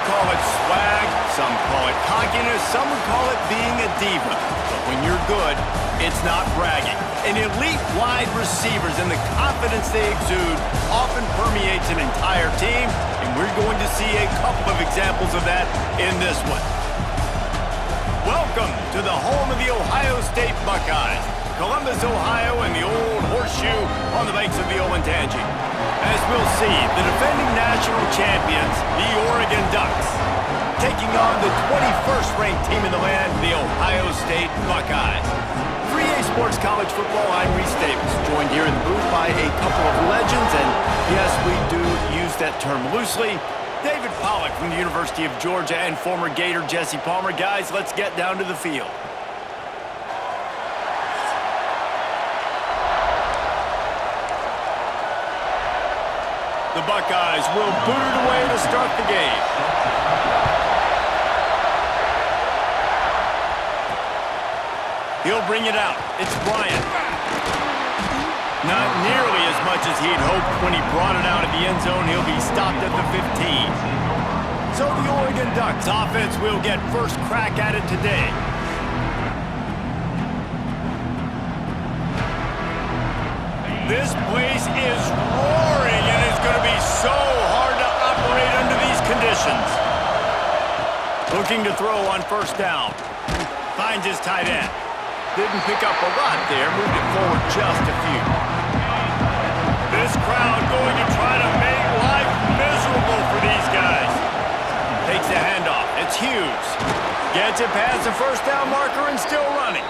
call it swag, some call it cockiness, some would call it being a diva. But when you're good, it's not bragging. An elite wide receivers and the confidence they exude often permeates an entire team, and we're going to see a couple of examples of that in this one. Welcome to the home of the Ohio State Buckeyes, Columbus, Ohio, and the old horseshoe on the banks of the Olentangy. As we'll see, the defending national champions, the Oregon Ducks, taking on the 21st ranked team in the land, the Ohio State Buckeyes. 3A Sports College Football, I'm Reese Davis, joined here in the booth by a couple of legends, and yes, we do use that term loosely. David Pollack from the University of Georgia and former Gator Jesse Palmer. Guys, let's get down to the field. The Buckeyes will boot it away to start the game. He'll bring it out. It's Bryant. Not nearly as much as he'd hoped when he brought it out of the end zone. He'll be stopped at the 15. So the Oregon Ducks offense will get first crack at it today. This place is roaring, and it's going to be so hard to operate under these conditions. Looking to throw on first down. Finds his tight end. Didn't pick up a lot there, moved it forward just a few. This crowd going to try to make life miserable for these guys. Takes the handoff. It's Hughes. Gets it past the first down marker and still running.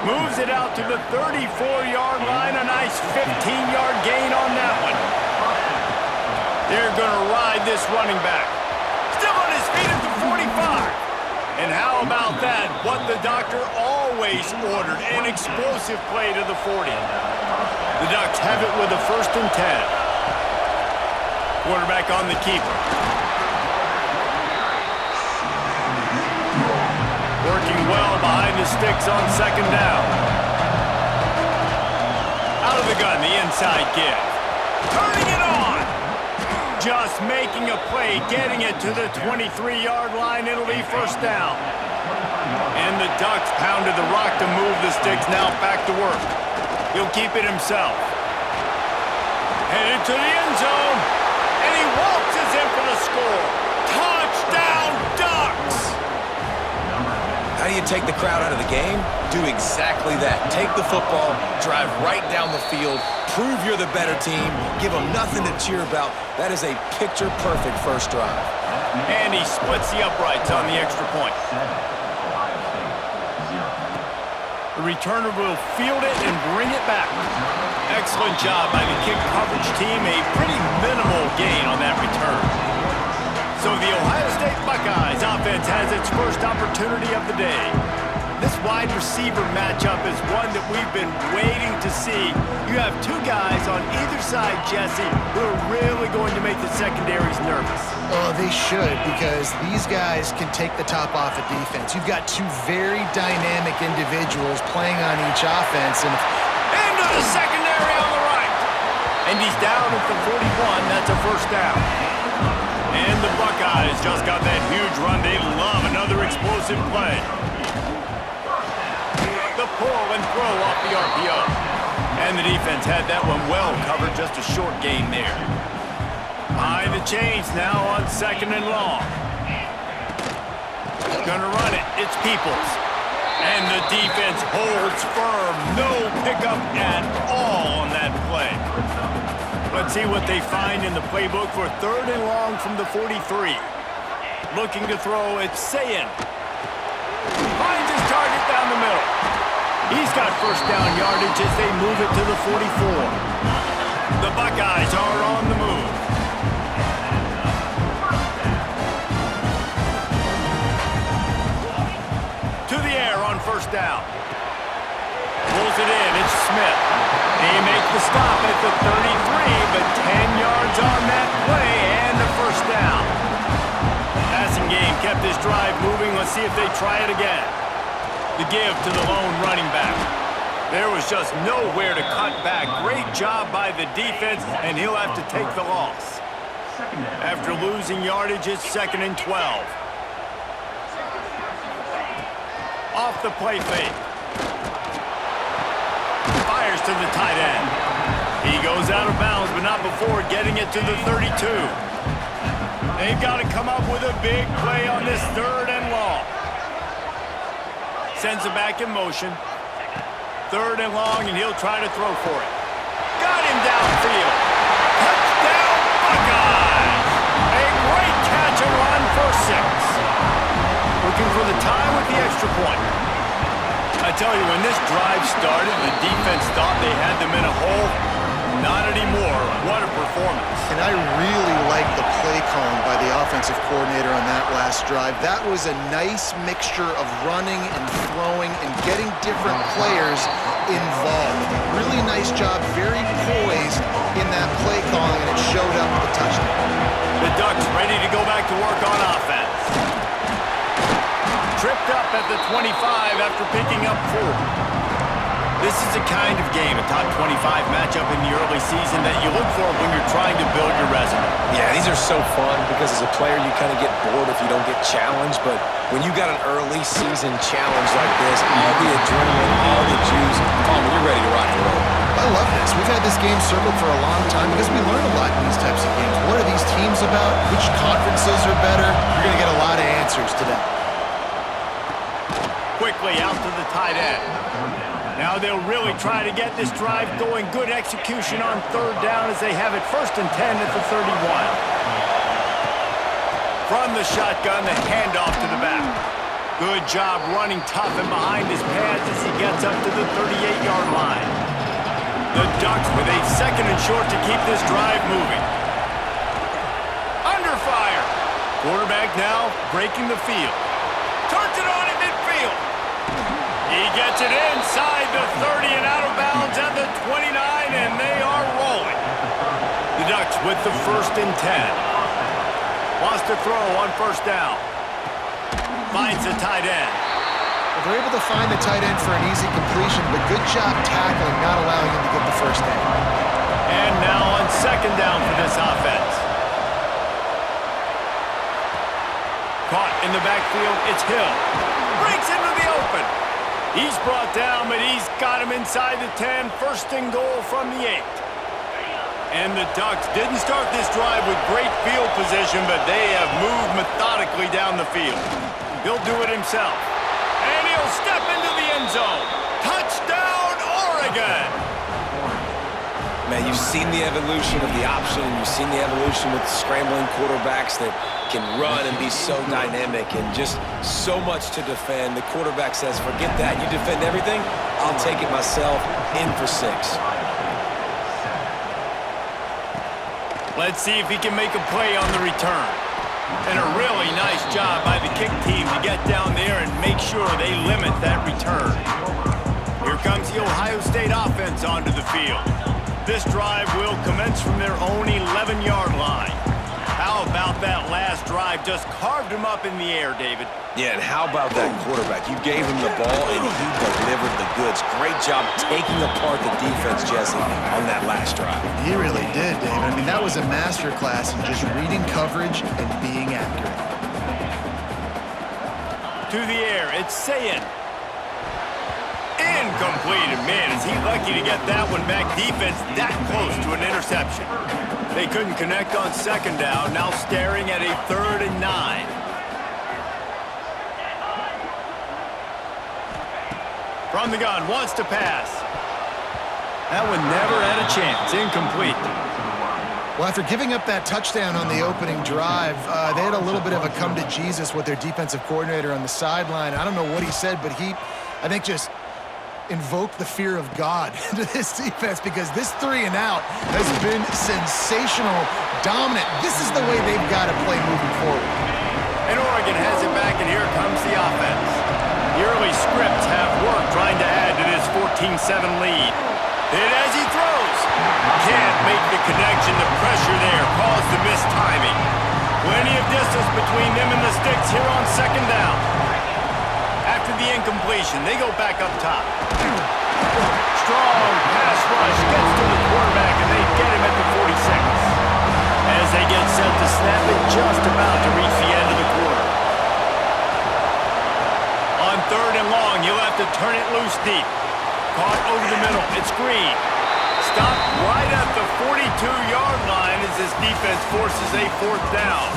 Moves it out to the 34-yard line. A nice 15-yard gain on that one. They're going to ride this running back. Still on his feet at the 45. And how about that? What the doctor always ordered, an explosive play to the 40. The Ducks have it with a 1st and 10. Quarterback on the keeper. Working well behind the sticks on 2nd down. Out of the gun, the inside give. Turning it on. Just making a play, getting it to the 23-yard line. It'll be first down. And the Ducks pounded the rock to move the sticks. Now back to work. He'll keep it himself. Headed to the end zone. And he waltzes in for the score. Touchdown, Ducks! How do you take the crowd out of the game? Do exactly that. Take the football, drive right down the field, prove you're the better team, give them nothing to cheer about. That is a picture-perfect first drive. And he splits the uprights on the extra point. The returner will field it and bring it back. Excellent job by the kick coverage team. A pretty minimal gain on that return. So the Ohio State Buckeyes offense has its first opportunity of the day. This wide receiver matchup is one that we've been waiting to see. You have two guys on either side, Jesse, who are really going to make the secondaries nervous. Oh, they should, because these guys can take the top off of defense. You've got two very dynamic individuals playing on each offense. And into the secondary on the right. And he's down at the 41. That's a first down. And the Buckeyes just got that huge run. They love another explosive play. The pull and throw off the RPO. And the defense had that one well covered. Just a short gain there. Behind the chains now on 2nd and long. Gonna run it. It's Peoples. And the defense holds firm. No pickup at all on that play. Let's see what they find in the playbook for 3rd and long from the 43. Looking to throw, it's Sayin. Finds his target down the middle. He's got first down yardage as they move it to the 44. The Buckeyes are on the move. To the air on first down. Pulls it in, it's Smith. They make the stop at the 33, but 10 yards on that play and a first down. Passing game kept this drive moving. Let's see if they try it again. The give to the lone running back. There was just nowhere to cut back. Great job by the defense, and he'll have to take the loss. After losing yardage, it's 2nd and 12. Off the play fake. Fires to the tight end. He goes out of bounds, but not before getting it to the 32. They've got to come up with a big play on this 3rd and long. Sends it back in motion. 3rd and long, and he'll try to throw for it. Got him downfield. Touchdown, Buckeyes! A great catch and run for 6. Looking for the tie with the extra point. I tell you, when this drive started, the defense thought they had them in a hole. Not anymore. What a performance. And I really like the play calling by the offensive coordinator on that last drive. That was a nice mixture of running and throwing and getting different players involved. Really nice job, very poised in that play calling, and it showed up with the touchdown. The Ducks ready to go back to work on offense. Tripped up at the 25 after picking up 4. This is the kind of game, a top 25 matchup in the early season, that you look for when you're trying to build your resume. Yeah, these are so fun because as a player you kind of get bored if you don't get challenged, but when you got an early season challenge like this, all the adrenaline, all the juice, Palmer, you're ready to rock and roll. I love this. We've had this game circled for a long time because we learn a lot in these types of games. What are these teams about? Which conferences are better? You're going to get a lot of answers today. Quickly out to the tight end. Now they'll really try to get this drive going. Good execution on 3rd down as they have it 1st and 10 at the 31. From the shotgun, the handoff to the back. Good job running tough and behind his pads as he gets up to the 38-yard line. The Ducks with a 2nd and short to keep this drive moving. Under fire. Quarterback now breaking the field. Turns it on at midfield. He gets it inside the 30 and out of bounds at the 29, and they are rolling. The Ducks with the 1st and 10. Wants to throw on 1st down. Finds the tight end. Well, they're able to find the tight end for an easy completion, but good job tackling, not allowing him to get the 1st down. And now on 2nd down for this offense. Caught in the backfield, it's Hill. Breaks into the open. He's brought down, but he's got him inside the 10. 1st and goal from the 8. And the Ducks didn't start this drive with great field position, but they have moved methodically down the field. He'll do it himself. And he'll step into the end zone. Touchdown, Oregon! Man, you've seen the evolution of the option, and you've seen the evolution with scrambling quarterbacks that can run and be so dynamic and just so much to defend. The quarterback says, forget that. You defend everything, I'll take it myself. In for 6. Let's see if he can make a play on the return. And a really nice job by the kick team to get down there and make sure they limit that return. Here comes the Ohio State offense onto the field. This drive will commence from their own 11-yard line. How about that last drive? Just carved him up in the air, David. Yeah, and how about that quarterback? You gave him the ball, and he delivered the goods. Great job taking apart the defense, Jesse, on that last drive. He really did, David. I mean, that was a masterclass in just reading coverage and being accurate. To the air, it's Sayin. Incomplete, and man, is he lucky to get that one back. Defense that close to an interception. They couldn't connect on 2nd down, now staring at a 3rd and 9. From the gun, wants to pass. That one never had a chance, incomplete. Well, after giving up that touchdown on the opening drive, they had a little bit of a come to Jesus with their defensive coordinator on the sideline. I don't know what he said, but he, I think, just invoked the fear of God into this defense, because this 3 and out has been sensational, dominant. This is the way they've got to play moving forward. And Oregon has it back, and here comes the offense. The early scripts have worked trying to add to this 14-7 lead. Hit as he throws. Can't make the connection. The pressure there caused the missed timing. Plenty of distance between them and the sticks here on 2nd down. After the incompletion, they go back up top. Strong pass rush gets to the quarterback, and they get him at the 46. As as they get set to snap it, just about to reach the end of the quarter. On 3rd and long, he'll have to turn it loose deep. Caught over the middle. It's Green. Stopped right at the 42-yard line as this defense forces a 4th down.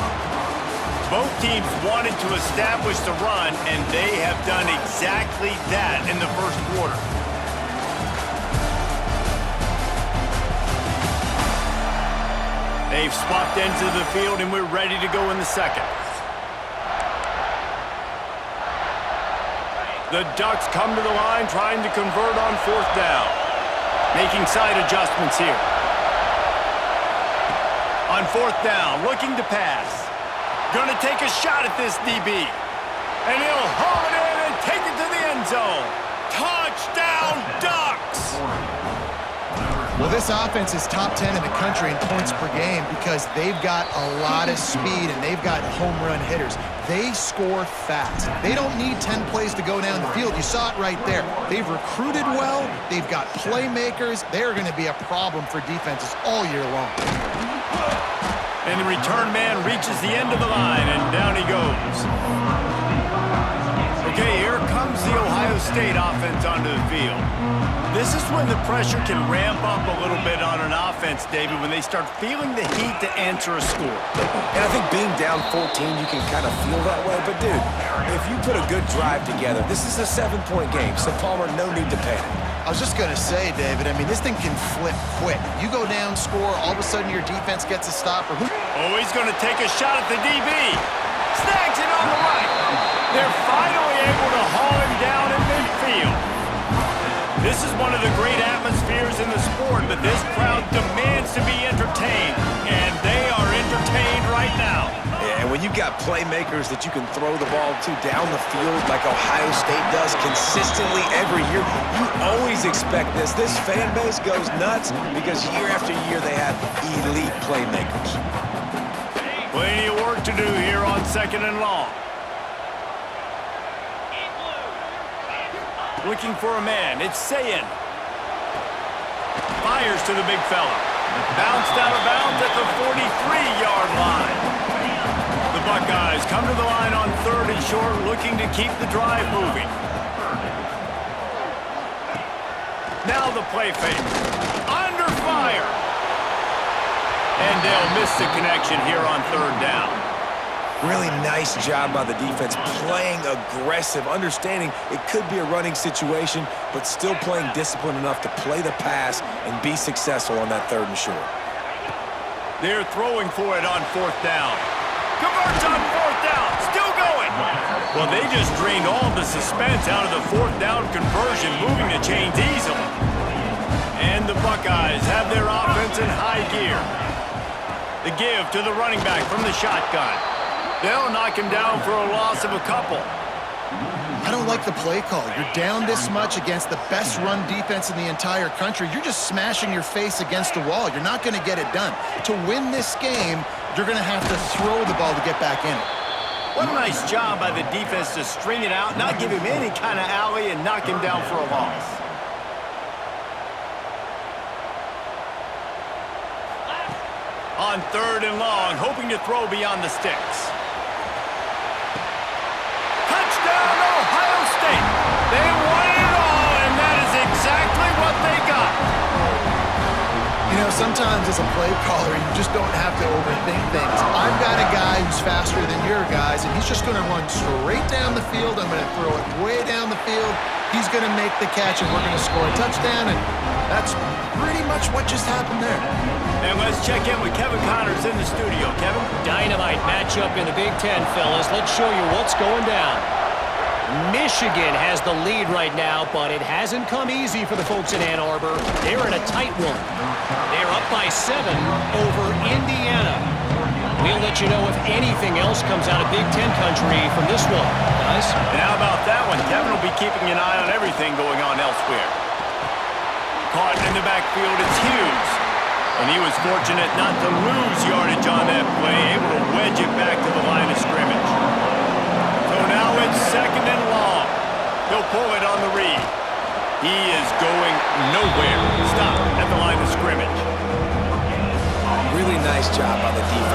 Both teams wanted to establish the run, and they have done exactly that in the first quarter. They've swapped ends of the field, and we're ready to go in the second. The Ducks come to the line trying to convert on 4th down. Making side adjustments here. On 4th down, looking to pass. Gonna take a shot at this DB. And he'll haul it in and take it to the end zone. Touchdown, Ducks! Well, this offense is top 10 in the country in points per game because they've got a lot of speed and they've got home run hitters. They score fast. They don't need 10 plays to go down the field. You saw it right there. They've recruited well. They've got playmakers. They're going to be a problem for defenses all year long. And the return man reaches the end of the line, and down he goes. Okay, here comes the Ohio State offense onto the field. This is when the pressure can ramp up a little bit on an offense, David, when they start feeling the heat to answer a score. And I think being down 14, you can kind of feel that way. But, dude, if you put a good drive together, this is a 7-point game, so Palmer, no need to panic. I was just going to say, David, I mean, this thing can flip quick. You go down, score, all of a sudden your defense gets a stop. Oh, he's going to take a shot at the DB. Snags it on the right. They're finally able to haul him down in midfield. This is one of the great atmospheres in the sport, but this crowd demands to be entertained, and they are entertained right now. Yeah, and when you've got playmakers that you can throw the ball to down the field like Ohio State does consistently every year, you always expect this. This fan base goes nuts because year after year they have elite playmakers. Plenty of work to do here on 2nd and long. Looking for a man. It's Sayin. Fires to the big fella. Bounced out of bounds at the 43-yard line. The Buckeyes come to the line on 3rd and short, looking to keep the drive moving. Now the play fake. Under fire. And they'll miss the connection here on 3rd down. Really nice job by the defense, playing aggressive, understanding it could be a running situation, but still playing disciplined enough to play the pass and be successful on that 3rd and short. They're throwing for it on 4th down. Converts on 4th down, still going. Well, they just drained all the suspense out of the 4th down conversion, moving the chains easily. And the Buckeyes have their offense in high gear. The give to the running back from the shotgun. They'll knock him down for a loss of a couple. I don't like the play call. You're down this much against the best run defense in the entire country. You're just smashing your face against the wall. You're not going to get it done. To win this game, you're going to have to throw the ball to get back in it. What a nice job by the defense to string it out, not give him any kind of alley, and knock him down for a loss. On 3rd and long, hoping to throw beyond the sticks. Touchdown, Ohio State. They wanted it all, and that is exactly what they got. You know, sometimes as a play caller, you just don't have to overthink things. I've got a guy who's faster than your guys, and he's just going to run straight down the field. I'm going to throw it way down the field. He's going to make the catch, and we're going to score a touchdown, and that's pretty much what just happened there. And let's check in with Kevin Connors in the studio. Kevin? Dynamite matchup in the Big Ten, fellas. Let's show you what's going down. Michigan has the lead right now, but it hasn't come easy for the folks in Ann Arbor. They're in a tight one. They're up by 7 over Indiana. We'll let you know if anything else comes out of Big Ten country from this one, guys. And how about that one? Kevin will be keeping an eye on everything going on elsewhere. Caught in the backfield, it's Hughes. And he was fortunate not to lose yardage on that play, able to wedge it back to the line of scrimmage. So now it's 2nd and long. He'll pull it on the read. He is going nowhere. Stop at the line of scrimmage. Really nice job by the defense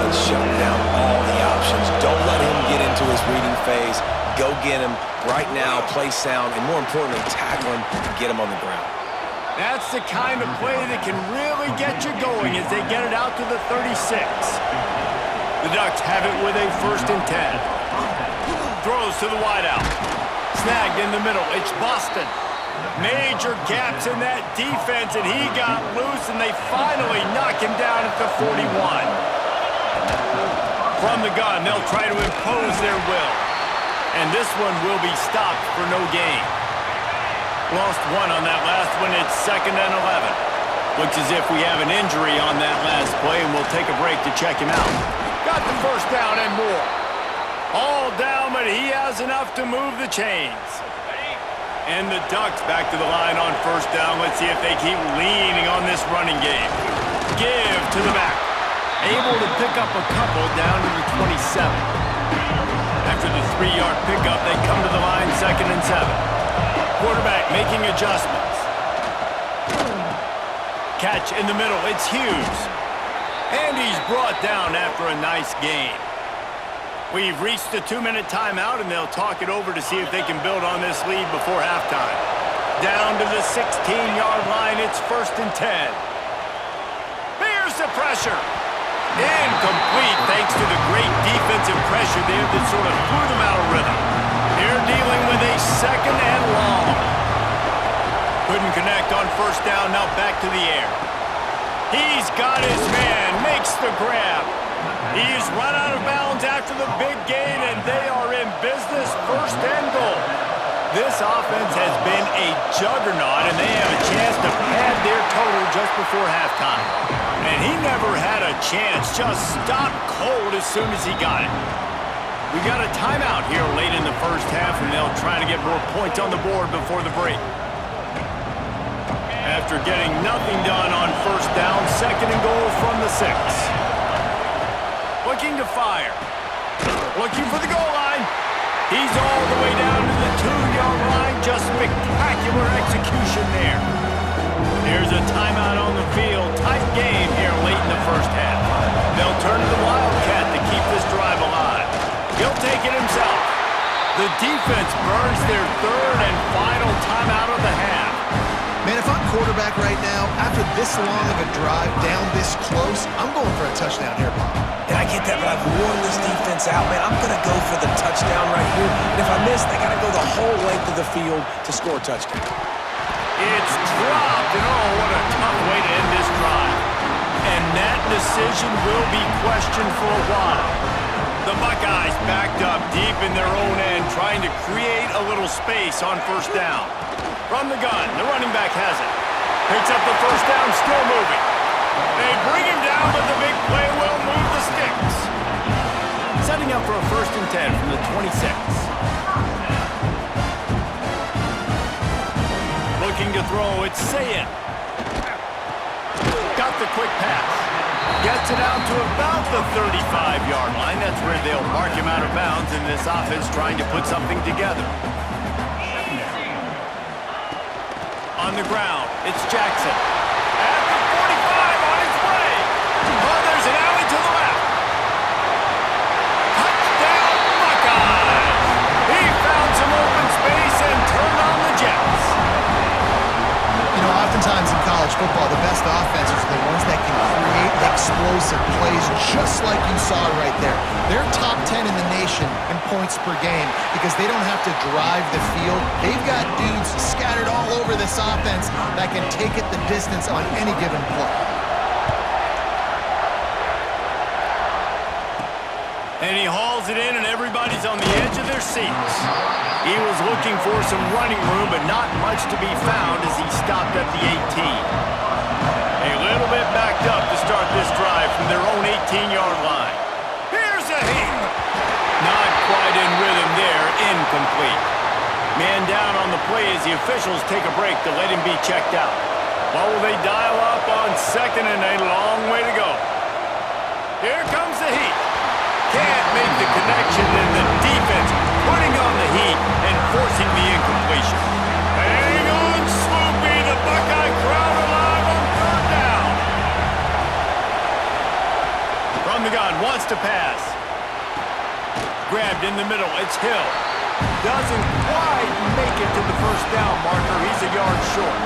get him right now, play sound, and more importantly, tackle him and get him on the ground. That's the kind of play that can really get you going as they get it out to the 36. The Ducks have it with a 1st and 10. Throws to the wideout. Snagged in the middle. It's Boston. Major gaps in that defense, and he got loose, and they finally knock him down at the 41. From the gun, they'll try to impose their will. And this one will be stopped for no gain. Lost one on that last one. It's 2nd and 11. Looks as if we have an injury on that last play, and we'll take a break to check him out. Got the 1st down and more. All down, but he has enough to move the chains. And the Ducks back to the line on 1st down. Let's see if they keep leaning on this running game. Give to the back. Able to pick up a couple down to the 27. After the 3-yard pickup, they come to the line 2nd and 7. Quarterback making adjustments. Catch in the middle. It's Hughes. And he's brought down after a nice gain. We've reached the 2-minute timeout, and they'll talk it over to see if they can build on this lead before halftime. Down to the 16-yard line. It's 1st and 10. Here's the pressure. Incomplete thanks to the great defensive pressure there that sort of threw them out of rhythm. They're dealing with a 2nd and long. Couldn't connect on 1st down, now back to the air. He's got his man, makes the grab. He's run out of bounds after the big gain, and they are in business, 1st and goal. This offense has been a juggernaut, and they have a chance to pad their total just before halftime. And he never had a chance, just stopped cold as soon as he got it. We got a timeout here late in the 1st half, and they'll try to get more points on the board before the break. After getting nothing done on 1st down, 2nd and goal from the 6. Looking to fire. Looking for the goal line. He's all the way down to the 2-yard line. Just spectacular execution there. Here's a timeout on the field. Tight game here late in the 1st half. They'll turn to the Wildcat to keep this drive alive. He'll take it himself. The defense burns their 3rd and final timeout of the half. Man, if I'm quarterback right now, after this long of a drive down this close, I'm going for a touchdown here, Bob. And I get that, but I've worn this defense out, man. I'm going to go for the touchdown right here. And if I miss, they got to go the whole length of the field to score a touchdown. It's dropped, and oh, what a tough way to end this drive. And that decision will be questioned for a while. The Buckeyes backed up deep in their own end, trying to create a little space on 1st down. From the gun, the running back has it. Picks up the 1st down, still moving. They bring him down, but the big play will move the sticks. Setting up for a 1st and 10 from the 26. Looking to throw, it's Sayin. Got the quick pass. Gets it out to about the 35-yard line. That's where they'll mark him out of bounds, and this offense trying to put something together. On the ground, it's Jackson. At the 45 on his way. Oh, there's an alley to the left. Touchdown, Buckeyes. He found some open space and turned on the Jets. You know, oftentimes in college football, the best offenses are the ones that can create explosive plays just like you saw right there. They're top 10 in the nation in points per game because they don't have to drive the field. They've got dudes scattered all over this offense that can take it the distance on any given play. And he hauls it in, and everybody's on the edge of their seats. He was looking for some running room, but not much to be found as he stopped at the 18. A little bit backed up to start this drive from their own 18-yard line. Here's a hit. Not quite in rhythm there, incomplete. Man down on the play as the officials take a break to let him be checked out. What will they dial up on 2nd and a long way to go? Here comes the heat. Can't make the connection, and the defense putting on the heat and forcing the incompletion. Hang on, Sloopy, the Buckeye crowd alive on 3rd down. From the gun, wants to pass. Grabbed in the middle, it's Hill. Doesn't quite make it to the first down marker. He's a yard short.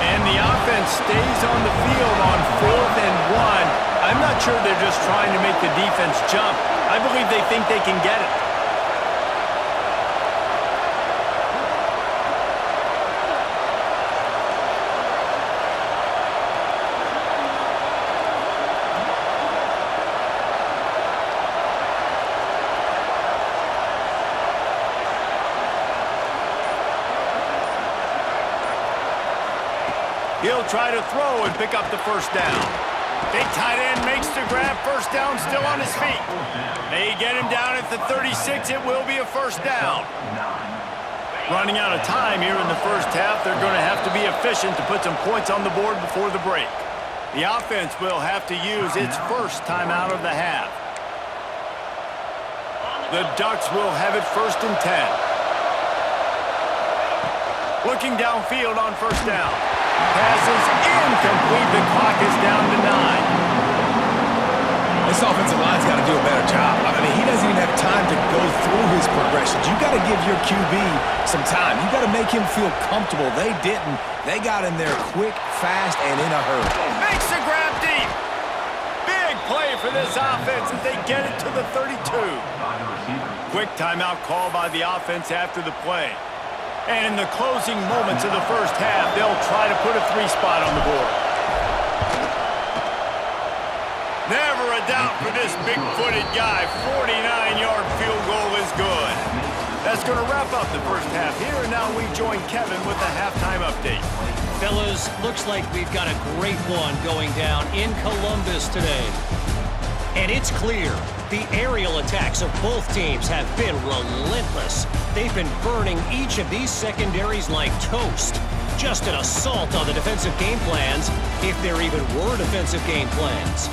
And the offense stays on the field on 4th and 1. I'm not sure they're just trying to make the defense jump. I believe they think they can get it. He'll try to throw and pick up the first down. Big tight end makes the grab. First down, still on his feet. They get him down at the 36. It will be a first down. Running out of time here in the first half. They're going to have to be efficient to put some points on the board before the break. The offense will have to use its first timeout of the half. The Ducks will have it 1st and 10. Looking downfield on first down. Passes incomplete. The clock is down to 9. This offensive line's got to do a better job. I mean, he doesn't even have time to go through his progressions. You got to give your QB some time. You got to make him feel comfortable. They didn't. They got in there quick, fast, and in a hurry. Makes the grab deep. Big play for this offense as they get it to the 32. Quick timeout call by the offense after the play. And in the closing moments of the first half, they'll try to put a 3 spot on the board. Never a doubt for this big-footed guy. 49-yard field goal is good. That's going to wrap up the first half here, and now we join Kevin with the halftime update. Fellas, looks like we've got a great one going down in Columbus today. And it's clear, the aerial attacks of both teams have been relentless. They've been burning each of these secondaries like toast. Just an assault on the defensive game plans, if there even were defensive game plans.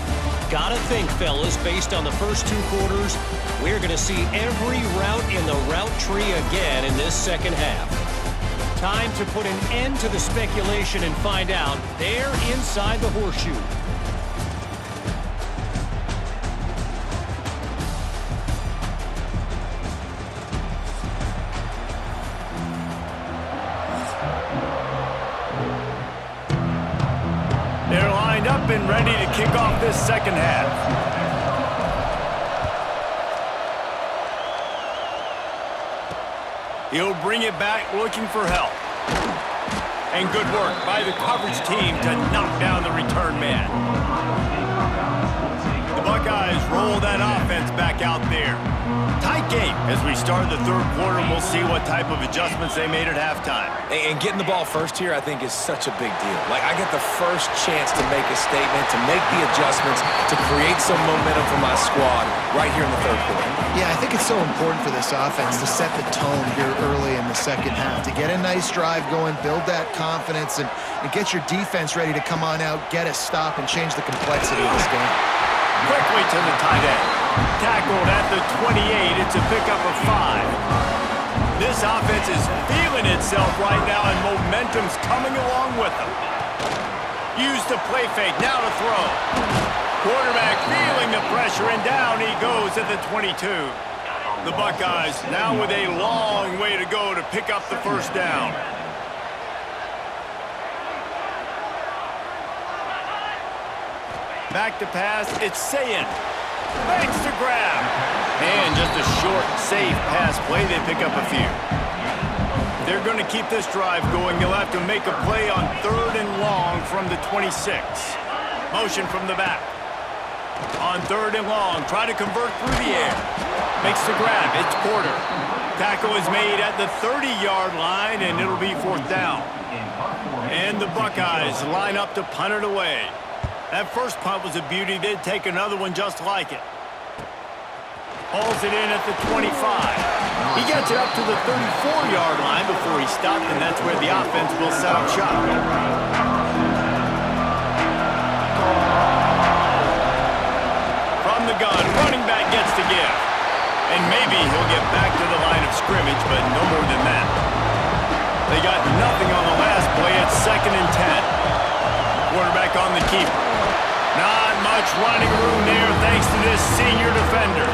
Gotta think, fellas, based on the first 2 quarters, we're gonna see every route in the route tree again in this second half. Time to put an end to the speculation and find out. They're inside the horseshoe. They're lined up and ready to kick off this second half. He'll bring it back looking for help. And good work by the coverage team to knock down the return man. The Buckeyes roll that offense back out there. Tight game as we start the third quarter. We'll see what type of adjustments they made at halftime. And getting the ball first here, I think, is such a big deal. Like, I get the first chance to make a statement, to make the adjustments, to create some momentum for my squad right here in the third quarter. Yeah, I think it's so important for this offense to set the tone here early in the second half, to get a nice drive going, build that confidence, and get your defense ready to come on out, get a stop, and change the complexity of this game. Quickly to the tight end. Tackled at the 28. It's a pickup of 5. This offense is feeling itself right now, and momentum's coming along with them. Use the play fake. Now to throw. Quarterback feeling the pressure, and down he goes at the 22. The Buckeyes now with a long way to go to pick up the first down. Back to pass, it's Sayin. Makes the grab. And just a short, safe pass play, they pick up a few. They're going to keep this drive going. They'll have to make a play on 3rd and long from the 26. Motion from the back. On 3rd and long, try to convert through the air. Makes the grab, it's Porter. Tackle is made at the 30-yard line, and it'll be 4th down. And the Buckeyes line up to punt it away. That first punt was a beauty. They'd take another one just like it. Hauls it in at the 25. He gets it up to the 34-yard line before he stopped, and that's where the offense will set up shop. From the gun, running back gets to give. And maybe he'll get back to the line of scrimmage, but no more than that. They got nothing on the last play. It's 2nd and 10. Quarterback on the keeper. Not much running room there thanks to this senior defender.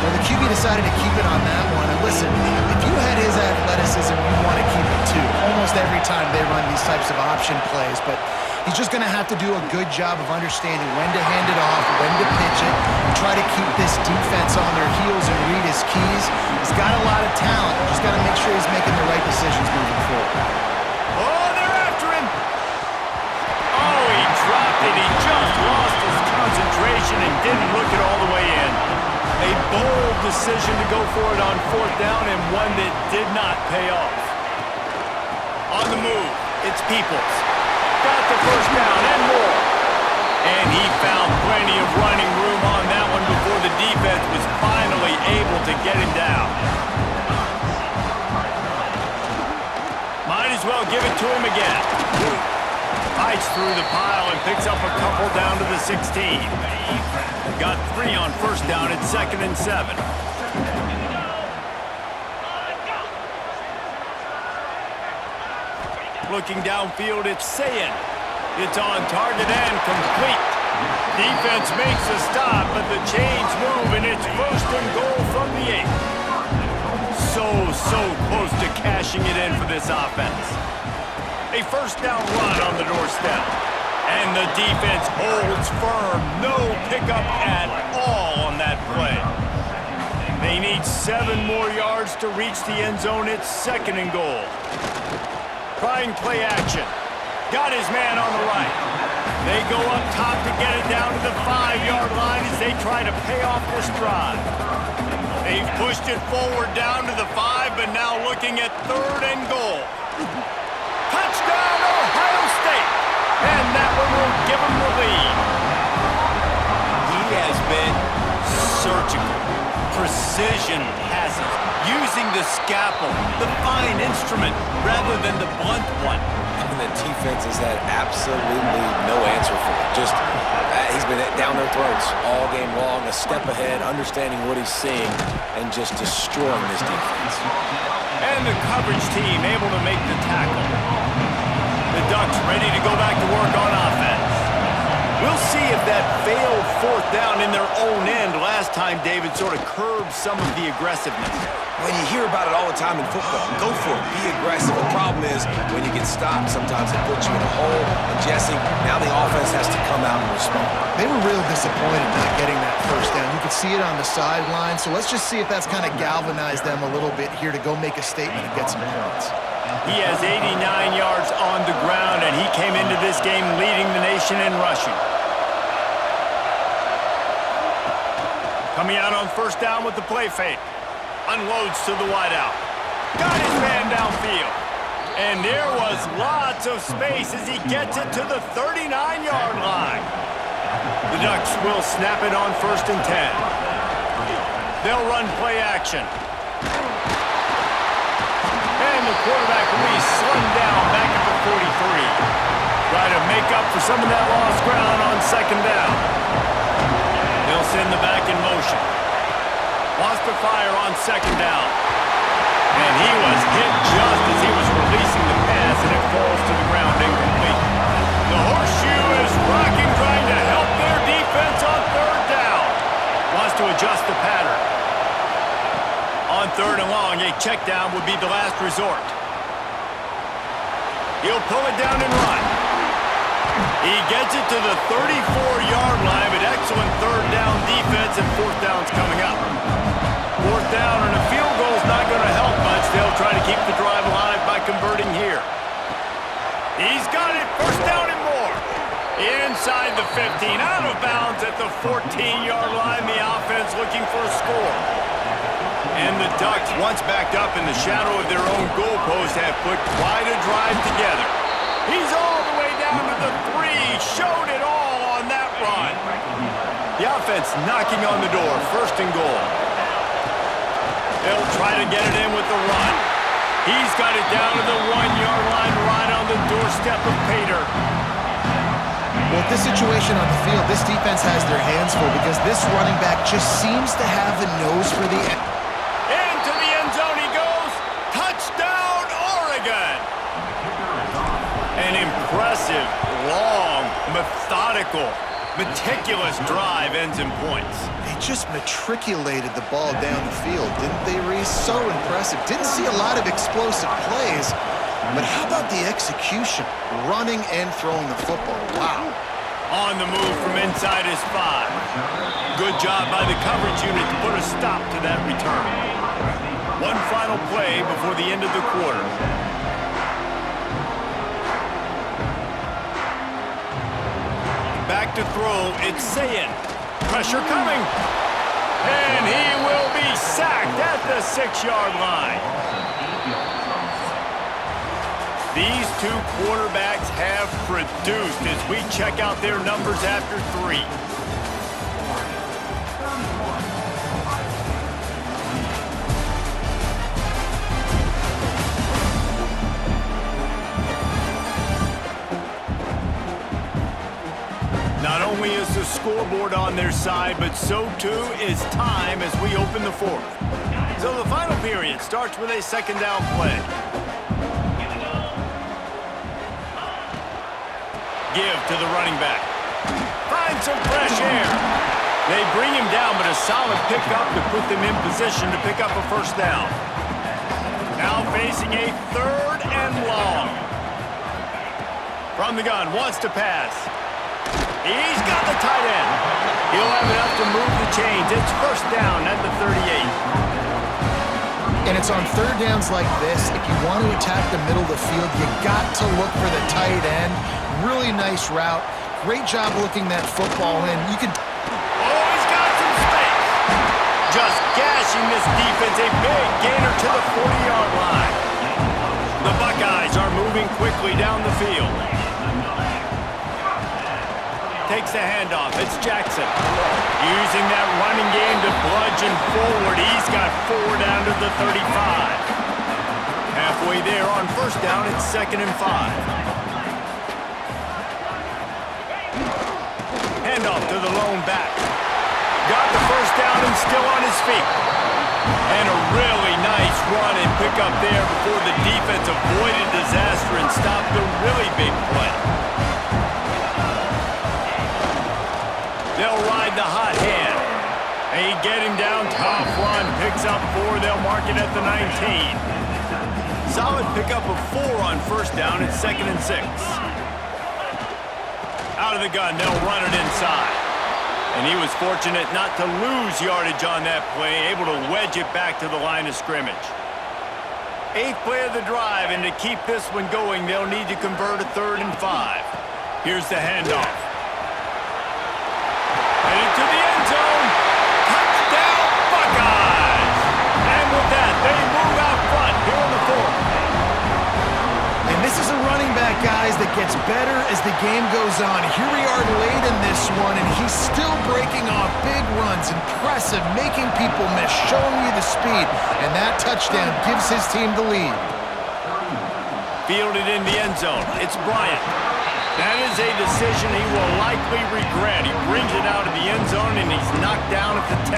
Well, the QB decided to keep it on that one. And listen, if you had his athleticism, you want to keep it too. Almost every time they run these types of option plays. But he's just going to have to do a good job of understanding when to hand it off, when to pitch it, and try to keep this defense on their heels and read his keys. He's got a lot of talent. Just got to make sure he's making the right decisions moving forward. Oh, they're after him. Oh, he dropped it. He just lost his concentration and didn't look it all the way in. A bold decision to go for it on fourth down and one that did not pay off. On the move, it's Peoples. Got the first down and more. And he found plenty of running room on that one before the defense was finally able to get him down. Might as well give it to him again. Fights through the pile and picks up a couple down to the 16. Got 3 on first down at 2nd and 7. Looking downfield, it's Sayin. It's on target and complete. Defense makes a stop, but the chains move, and it's 1st and goal from the 8. So close to cashing it in for this offense. A first down run on the doorstep. And the defense holds firm. No pickup at all on that play. They need 7 more yards to reach the end zone. It's 2nd and goal. Trying play action. Got his man on the right. They go up top to get it down to the 5-yard line as they try to pay off this drive. They've pushed it forward down to the 5, but now looking at 3rd and goal. Touchdown, Ohio State! And that one will give them the lead. He has been surgical. Precision passes. Using the scalpel, the fine instrument, rather than the blunt one. And the defense has had absolutely no answer for it. Just, he's been down their throats all game long, a step ahead, understanding what he's seeing, and just destroying this defense. And the coverage team able to make the tackle. The Ducks ready to go back to work on offense. We'll see if that failed 4th down in their own end last time David sort of curbed some of the aggressiveness. When you hear about it all the time in football, go for it, be aggressive. The problem is when you get stopped, sometimes it puts you in a hole. And Jesse, now the offense has to come out and respond. They were real disappointed not getting that first down. You could see it on the sideline. So let's just see if that's kind of galvanized them a little bit here to go make a statement and get some points. He has 89 yards on the ground, and he came into this game leading the nation in rushing. Coming out on first down with the play fake. Unloads to the wideout. Got his man downfield. And there was lots of space as he gets it to the 39-yard line. The Ducks will snap it on 1st and 10. They'll run play action. And the quarterback will be slung down back at the 43. Try to make up for some of that lost ground on 2nd down. They'll send the back in motion. Wants to fire on 2nd down. And he was hit just as he was releasing the pass, and it falls to the ground incomplete. The horseshoe is rocking, trying to help their defense on 3rd down. Wants to adjust the pattern. On 3rd and long, a check down would be the last resort. He'll pull it down and run. He gets it to the 34-yard line, but excellent 3rd down defense, and 4th down's coming up. 4th down and a field goal's not going to help much. They'll try to keep the drive alive by converting here. He's got it, 1st down and more. Inside the 15, out of bounds at the 14-yard line. The offense looking for a score. And the Ducks, once backed up in the shadow of their own goalpost, have put quite a drive together. He's all the way down to the 3, showed it all on that run. The offense knocking on the door, 1st and goal. They'll try to get it in with the run. He's got it down to the 1-yard line, right on the doorstep of Pater. Well, with this situation on the field, this defense has their hands full because this running back just seems to have the nose for the end. Into the end zone he goes. Touchdown, Oregon! An impressive, long, methodical, Meticulous drive ends in points. They just matriculated the ball down the field, didn't they, Reese? So impressive. Didn't see a lot of explosive plays, but how about the execution? Running and throwing the football. Wow. On the move from inside his 5. Good job by the coverage unit to put a stop to that return. One final play before the end of the quarter. Back to throw, it's Sayin. Pressure coming. And he will be sacked at the 6-yard line. These two quarterbacks have produced as we check out their numbers after 3. Not only is the scoreboard on their side, but so too is time as we open the 4th. So the final period starts with a 2nd down play. Give to the running back. Find some fresh air. They bring him down, but a solid pickup to put them in position to pick up a 1st down. Now facing a 3rd and long. From the gun, wants to pass. He's got the tight end. He'll have enough to move the chains. It's 1st down at the 38. And it's on 3rd downs like this, if you want to attack the middle of the field, you got to look for the tight end. Really nice route. Great job looking that football in. You can... Oh, he's got some space. Just gashing this defense. A big gainer to the 40-yard line. The Buckeyes are moving quickly down the field. Takes the handoff. It's Jackson. Using that running game to bludgeon forward. He's got 4 down to the 35. Halfway there on 1st down, it's 2nd and 5. Handoff to the lone back. Got the 1st down and still on his feet. And a really nice run and pick up there before the defense avoided disaster and stopped the really big play. They'll ride the hot hand. They get him down, tough run, picks up 4, they'll mark it at the 19. Solid pickup of 4 on 1st down, it's 2nd and 6. Out of the gun, they'll run it inside. And he was fortunate not to lose yardage on that play, able to wedge it back to the line of scrimmage. 8th play of the drive, and to keep this one going, they'll need to convert a 3rd and 5. Here's the handoff. And into the end zone. Touchdown, Buckeyes! And with that, they move out front here in the 4th. And this is a running back, guys, that gets better as the game goes on. Here we are late in this one, and he's still breaking off big runs. Impressive, making people miss, showing you the speed. And that touchdown gives his team the lead. Fielded in the end zone. It's Bryant. That is a decision he will likely regret. He brings it out of the end zone, and he's knocked down at the 10.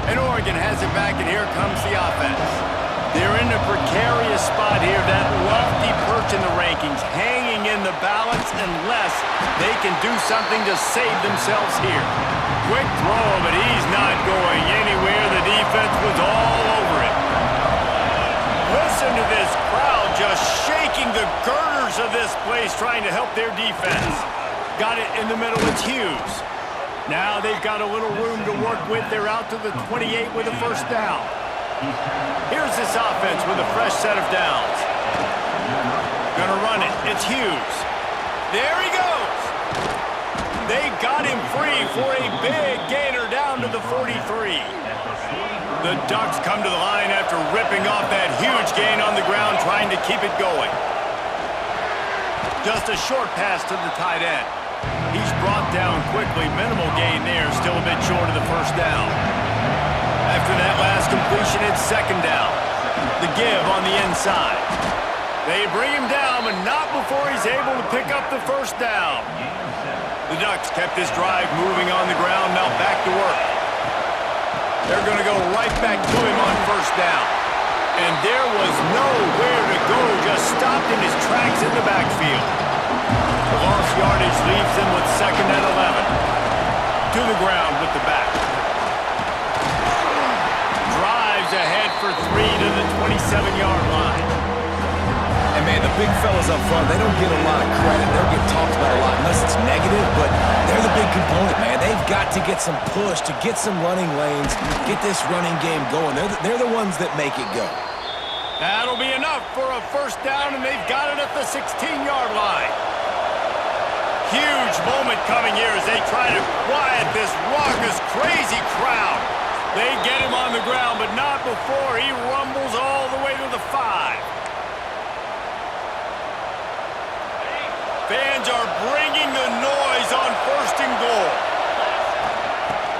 And Oregon has it back, and here comes the offense. They're in a precarious spot here, that lofty perch in the rankings, hanging in the balance unless they can do something to save themselves here. Quick throw, but he's not going anywhere. The defense was all over it. Listen to this crowd just shaking the girders of this place, trying to help their defense. Got it in the middle, it's Hughes. Now they've got a little room to work with. They're out to the 28 with a 1st down. Here's this offense with a fresh set of downs. Gonna run it. It's Hughes. There he goes. They got him free for a big gainer down to the 43. The Ducks come to the line after ripping off that huge gain on the ground, trying to keep it going. Just a short pass to the tight end. He's brought down quickly. Minimal gain there, still a bit short of the 1st down. After that last completion, it's 2nd down. The give on the inside. They bring him down, but not before he's able to pick up the 1st down. The Ducks kept this drive moving on the ground, now back to work. They're going to go right back to him on 1st down. And there was nowhere to go, just stopped in his tracks in the backfield. The lost yardage leaves them with 2nd and 11. to the ground with the back. Drives ahead for 3 to the 27-yard line. And, man, the big fellas up front, they don't get a lot of credit. They'll get talked about a lot unless it's negative, but they're the big component, man. They've got to get some push, to get some running lanes, get this running game going. They're the ones that make it go. That'll be enough for a first down, and they've got it at the 16-yard line. Huge moment coming here as they try to quiet this raucous, crazy crowd. They get him on the ground, but not before he rumbles all the way to the 5. Fans are bringing the noise on 1st and goal.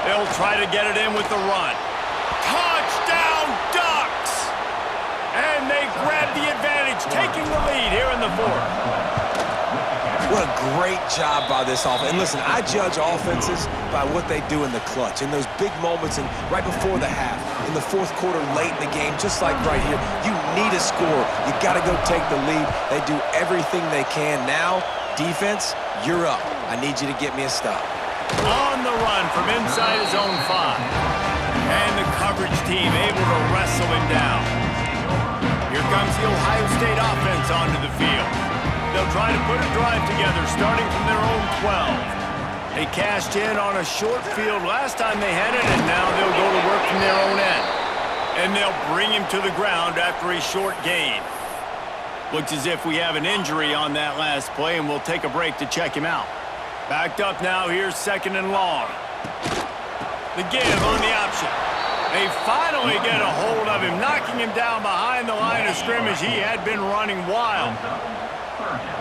They'll try to get it in with the run. Touchdown, Ducks! And they grab the advantage, taking the lead here in the 4th. What a great job by this offense. And listen, I judge offenses by what they do in the clutch, in those big moments and right before the half, in the 4th quarter, late in the game, just like right here. You need a score. You got to go take the lead. They do everything they can. Now, defense, you're up. I need you to get me a stop. On the run from inside his own 5. And the coverage team able to wrestle him down. Here comes the Ohio State offense onto the field. They'll try to put a drive together starting from their own 12. They cashed in on a short field last time they had it, and now they'll go to work from their own end. And they'll bring him to the ground after a short gain. Looks as if we have an injury on that last play, and we'll take a break to check him out. Backed up now, here's 2nd and long. The give on the option. They finally get a hold of him, knocking him down behind the line of scrimmage. He had been running wild.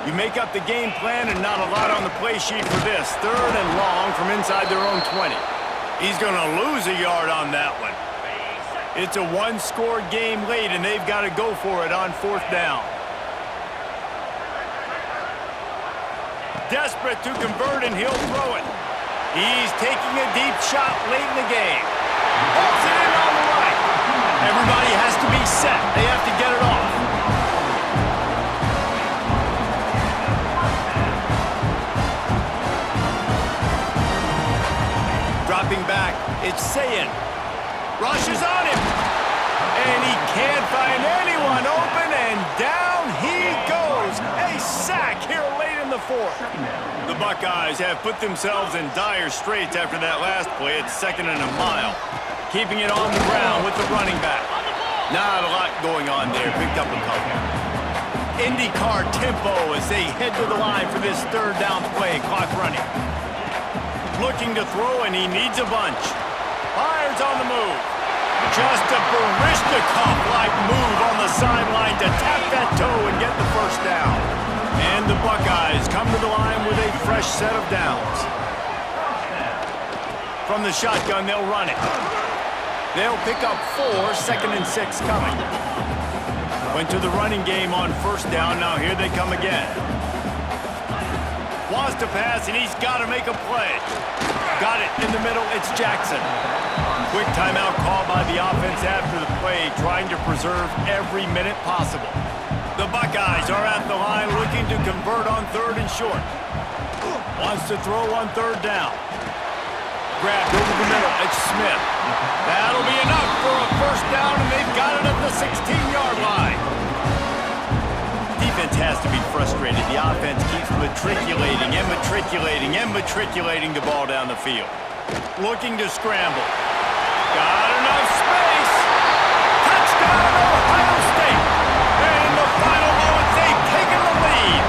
You make up the game plan and not a lot on the play sheet for this. 3rd and long from inside their own 20. He's going to lose a yard on that one. It's a 1-score game late, and they've got to go for it on 4th down. Desperate to convert, and he'll throw it. He's taking a deep shot late in the game. Holds it in on the right. Everybody has to be set. They have to get it off. Dropping back, it's Sayin. Rushes on him. And he can't find anyone open, and down he goes. A sack here late in the 4th. The Buckeyes have put themselves in dire straits after that last play. It's 2nd and a mile. Keeping it on the ground with the running back. Not a lot going on there. Picked up a couple. IndyCar tempo as they head to the line for this 3rd down play. Clock running. Looking to throw, and he needs a bunch. Fires on the move. Just a Barishnikov-like move on the sideline to tap that toe and get the first down. And the Buckeyes come to the line with a fresh set of downs. From the shotgun, they'll run it. They'll pick up 4, 2nd and 6 coming. Went to the running game on 1st down. Now here they come again. Wants to pass, and he's got to make a play. Got it in the middle. It's Jackson. Quick timeout call by the offense after the play, trying to preserve every minute possible. The Buckeyes are at the line looking to convert on 3rd and short. Wants to throw on 3rd down. Grabbed over the middle. It's Smith. That'll be enough for a first down, and they've got it at the 16-yard line. Defense has to be frustrated. The offense keeps matriculating the ball down the field. Looking to scramble. Got enough space. Touchdown, Ohio State. And in the final moments, they've taken the lead.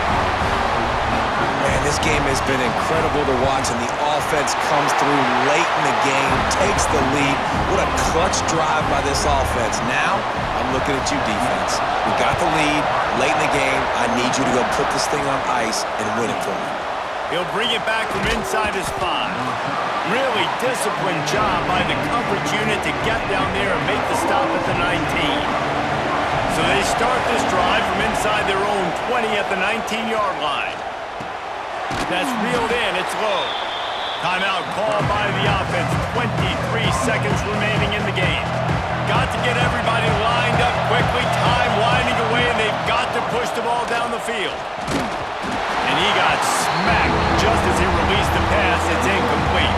Man, this game has been incredible to watch, and the offense comes through late in the game, takes the lead. What a clutch drive by this offense. Now, I'm looking at you, defense. We got the lead late in the game. I need you to go put this thing on ice and win it for me. He'll bring it back from inside his 5. Really disciplined job by the coverage unit to get down there and make the stop at the 19. So they start this drive from inside their own 20 at the 19-yard line. That's reeled in. It's low. Timeout called by the offense. 23 seconds remaining in the game. Got to get everybody lined up quickly. Time winding away, and they've got to push the ball down the field. And he got smacked just as he released the pass. It's incomplete.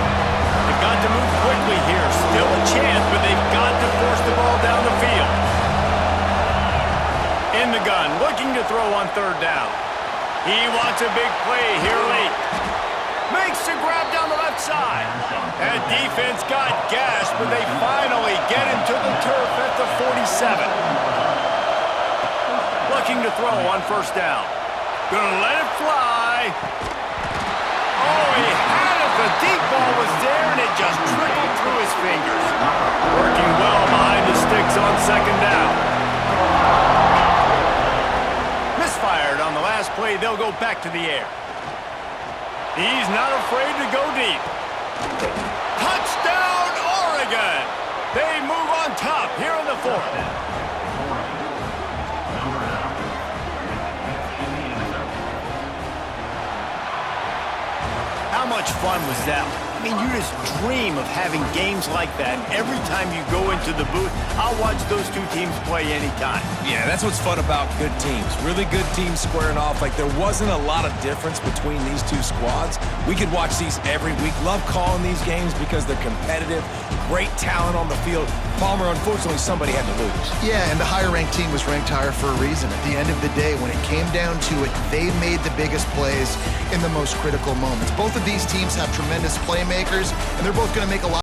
gun, looking to throw on third down. He wants a big play here late. Makes the grab down the left side. And defense got gas, but they finally get him to the turf at the 47. Looking to throw on first down. Gonna let it fly. Oh, he had it. The deep ball was there, and it just trickled through his fingers. Working well behind the sticks on second down. Misfired on the last play. They'll go back to the air. He's not afraid to go deep. Touchdown, Oregon! They move on top here in the fourth. How much fun was that? I mean, you just dream of having games like that. Every time you go into the booth, I'll watch those two teams play anytime. Yeah, that's what's fun about good teams. Really good teams squaring off. Like, there wasn't a lot of difference between these two squads. We could watch these every week. Love calling these games because they're competitive. Great talent on the field. Palmer, unfortunately, somebody had to lose. Yeah, and the higher-ranked team was ranked higher for a reason. At the end of the day, when it came down to it, they made the biggest plays in the most critical moments. Both of these teams have tremendous playmakers, and they're both going to make a lot